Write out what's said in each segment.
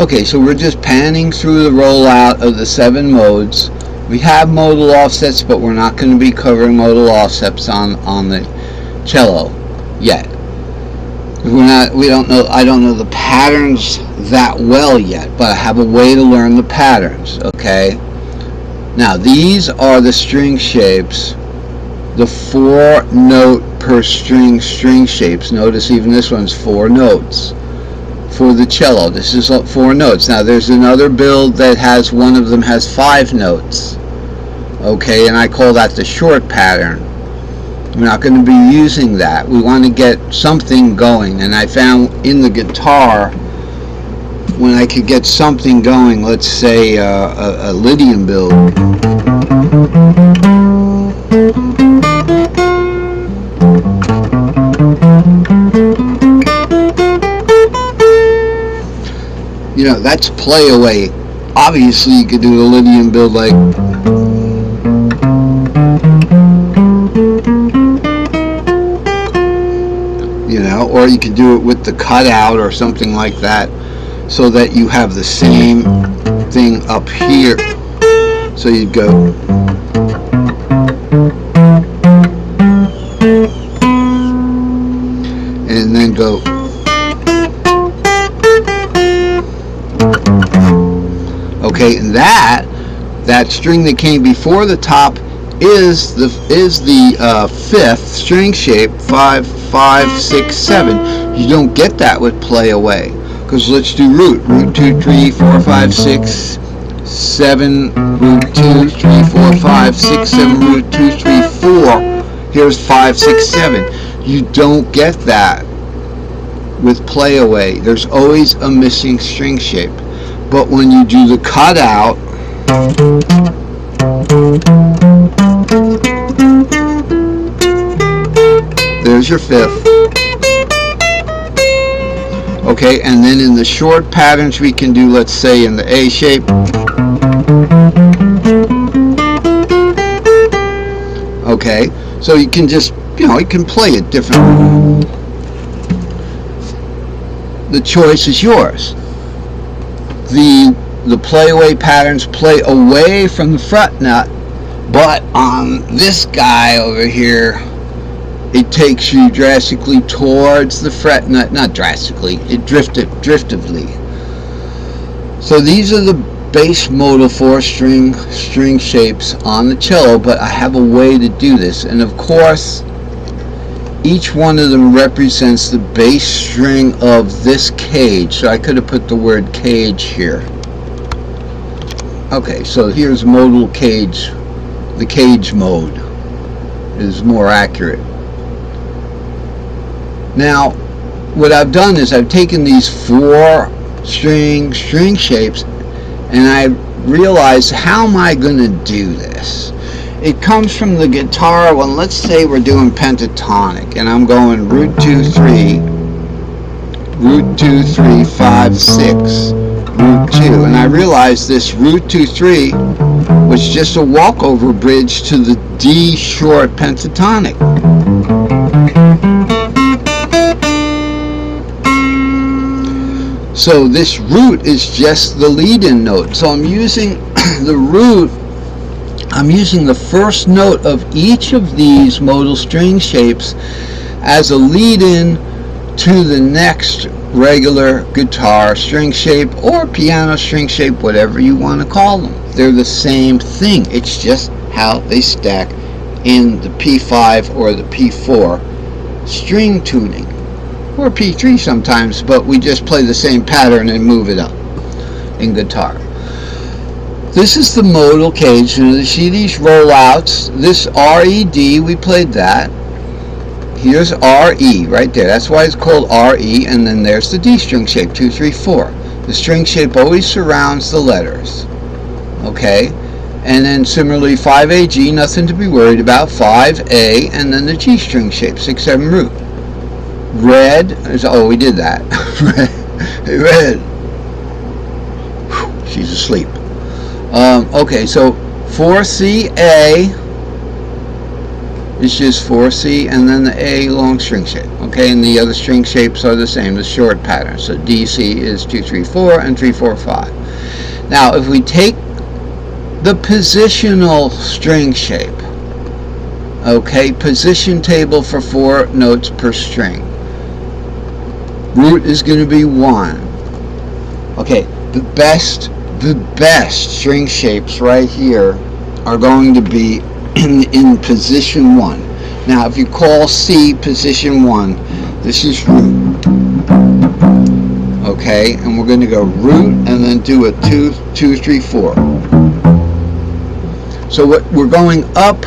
Okay, so we're just panning through the rollout of the 7 modes. We have modal offsets, but we're not going to be covering modal offsets on the cello yet. I don't know the patterns that well yet, but I have a way to learn the patterns, okay? Now, these are the string shapes, the 4-note per string shapes. Notice even this one's 4 notes for the cello. This is 4 notes. Now, there's another build that has, one of them has 5 notes, okay, and I call that the short pattern. We're not going to be using that. We want to get something going, and I found in the guitar, when I could get something going, let's say a Lydian build, you know, that's play away. Obviously you could do a Lydian build like, you know, or you could do it with the cutout or something like that, so that you have the same thing up here. So you'd go, and then go, okay, and that string that came before the top is the 5th string shape, 5, 5, 6, 7. You don't get that with play away, because let's do root 2, 3, 4, 5, 6, 7, root 2, 3, 4, 5, 6, 7, root 2, 3, 4. Here's 5, 6, 7. You don't get that with play away. There's always a missing string shape. But when you do the cutout, there's your 5th. Okay, and then in the short patterns we can do, let's say in the A shape, okay, so you can just, you know, you can play it differently. The choice is yours. The play away patterns play away from the fret nut, but on this guy over here, it takes you drastically towards the fret nut. Not drastically, it driftively. So these are the base modal 4-string shapes on the cello, but I have a way to do this, and of course each one of them represents the bass string of this cage. So I could have put the word cage here. Okay, so here's modal cage. The cage mode is more accurate. Now, what I've done is I've taken these 4-string shapes, and I realized, how am I going to do this? It comes from the guitar. Well, let's say we're doing pentatonic, and I'm going root 2, 3, root 2, 3, 5, 6, root 2, and I realized this root 2, 3 was just a walkover bridge to the D short pentatonic. So this root is just the lead-in note. So I'm using the root, I'm using the first note of each of these modal string shapes as a lead-in to the next regular guitar string shape or piano string shape, whatever you want to call them. They're the same thing. It's just how they stack in the P5 or the P4 string tuning, or P3 sometimes, but we just play the same pattern and move it up in guitar. This is the modal cage. You see these rollouts. This R-E-D, we played that. Here's R-E right there. That's why it's called R-E, and then there's the D string shape, 2, 3, 4. The string shape always surrounds the letters. Okay? And then similarly 5A-G, nothing to be worried about. 5A, and then the G string shape, 6, 7 root. Red is, oh, we did that. Red. Whew, she's asleep. Okay, so 4C-A, It's just 4C and then the A long string shape. Okay, and the other string shapes are the same, the short pattern. So DC is 2, 3, 4 and 3, 4, 5. Now, if we take the positional string shape, okay, position table for 4 notes per string, root is going to be 1. Okay, the best string shapes right here are going to be in position 1. Now, if you call C position 1, this is root. Okay, and we're going to go root and then do a 2, 2, 3, 4. So what we're going up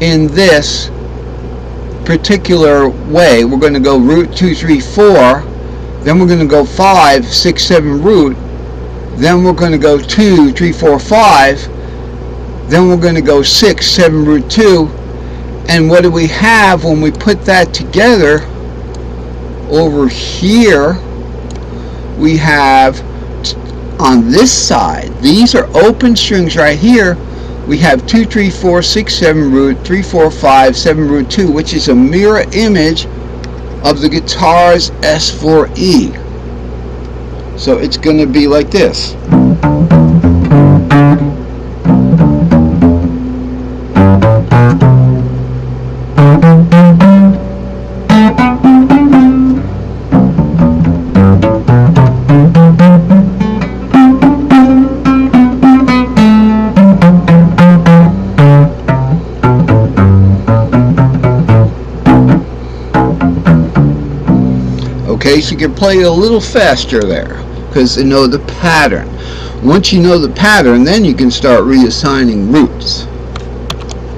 in this particular way, we're going to go root 2, 3, 4, then we're going to go 5, 6, 7 root, then we're going to go 2, 3, 4, 5, then we're going to go 6, 7 root 2, and what do we have when we put that together? Over here we have, on this side, these are open strings right here, we have 2, 3, 4, 6, 7 root, 3, 4, 5, 7 root 2, which is a mirror image of the guitar's S4E. So it's going to be like this. Okay, so you can play a little faster there because you know the pattern. Once you know the pattern, then you can start reassigning roots.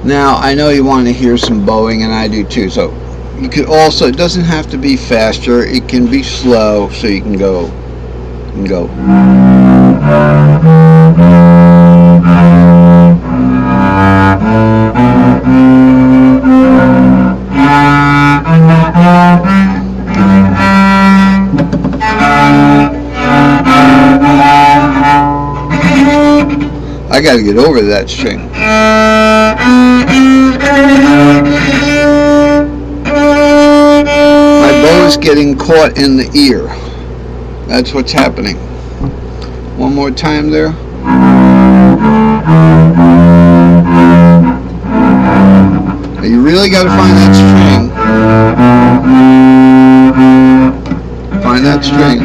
Now, I know you want to hear some bowing, and I do too. So you could also, it doesn't have to be faster. It can be slow, so you can go. I got to get over that string. My bow is getting caught in the ear. That's what's happening. One more time there. Now you really got to find that string. Find that string.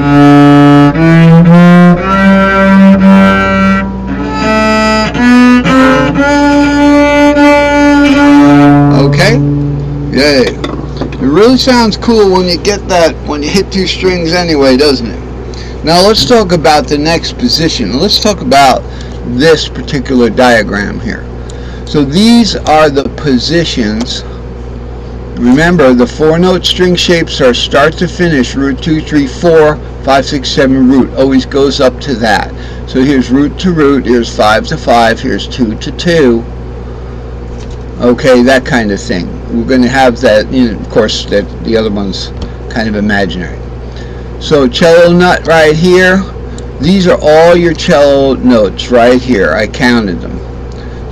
Okay? Yay. It really sounds cool when you get that, when you hit 2 strings anyway, doesn't it? Now let's talk about the next position. Let's talk about this particular diagram here. So these are the positions. Remember, the 4-note string shapes are start to finish, root 2, 3, 4, 5, 6, 7 root. Always goes up to that. So here's root to root, here's 5 to 5, here's 2 to 2. Okay, that kind of thing. We're going to have that, you know, of course, that the other one's kind of imaginary. So cello nut right here, these are all your cello notes right here. I counted them.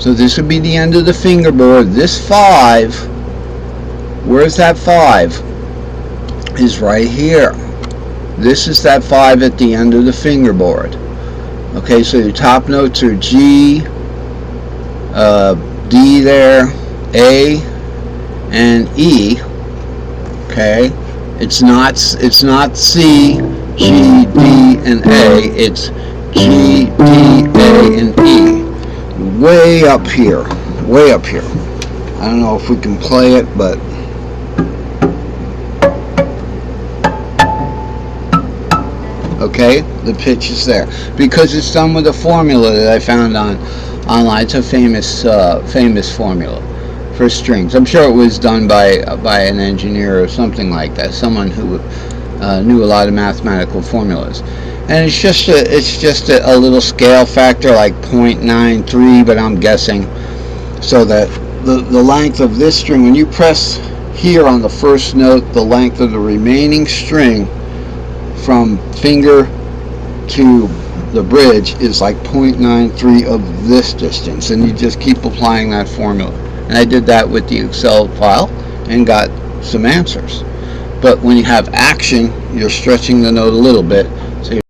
So this would be the end of the fingerboard. This 5, where's that 5? Is right here. This is that 5 at the end of the fingerboard. Okay, so your top notes are G, D there, A, and E. Okay, it's not C, G, D, and A. It's G, D, A, and E. Way up here, way up here. I don't know if we can play it, but okay, the pitch is there because it's done with a formula that I found online. It's a famous formula for strings. I'm sure it was done by an engineer or something like that, someone who knew a lot of mathematical formulas. And it's just a little scale factor like 0.93, but I'm guessing, so that the length of this string, when you press here on the first note, the length of the remaining string from finger to the bridge is like 0.93 of this distance, and you just keep applying that formula. And I did that with the Excel file and got some answers. But when you have action, you're stretching the note a little bit. So